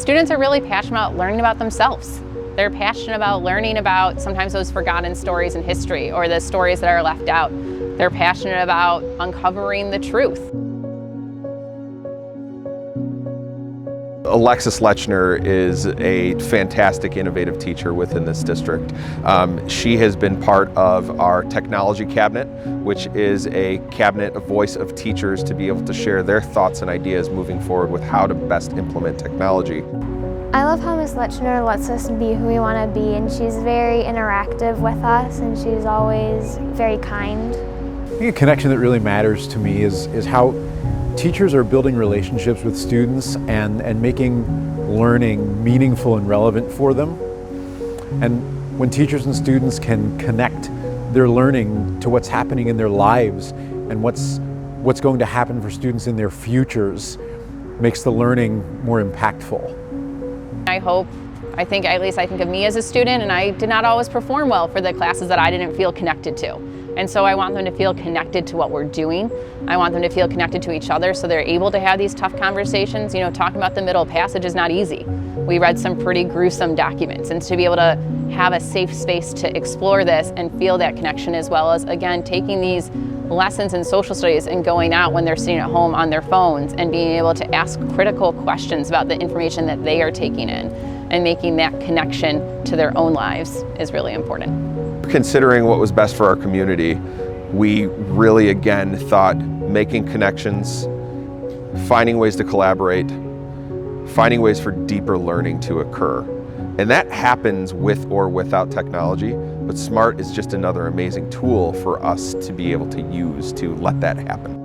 students are really passionate about learning about themselves. They're passionate about learning about sometimes those forgotten stories in history or the stories that are left out. They're passionate about uncovering the truth. Alexis Lechner is a fantastic, innovative teacher within this district. She has been part of our technology cabinet, which is a cabinet, a voice of teachers to be able to share their thoughts and ideas moving forward with how to best implement technology. I love how Ms. Lechner lets us be who we want to be, and she's very interactive with us, and she's always very kind. I think a connection that really matters to me is how teachers are building relationships with students and making learning meaningful and relevant for them. And when teachers and students can connect their learning to what's happening in their lives and what's going to happen for students in their futures, makes the learning more impactful. I think of me as a student, and I did not always perform well for the classes that I didn't feel connected to. And so I want them to feel connected to what we're doing. I want them to feel connected to each other so they're able to have these tough conversations. You know, talking about the Middle Passage is not easy. We read some pretty gruesome documents, and to be able to have a safe space to explore this and feel that connection, as well as, again, taking these lessons in social studies and going out when they're sitting at home on their phones and being able to ask critical questions about the information that they are taking in and making that connection to their own lives is really important. Considering what was best for our community, we really again thought making connections, finding ways to collaborate, finding ways for deeper learning to occur. And that happens with or without technology, but SMART is just another amazing tool for us to be able to use to let that happen.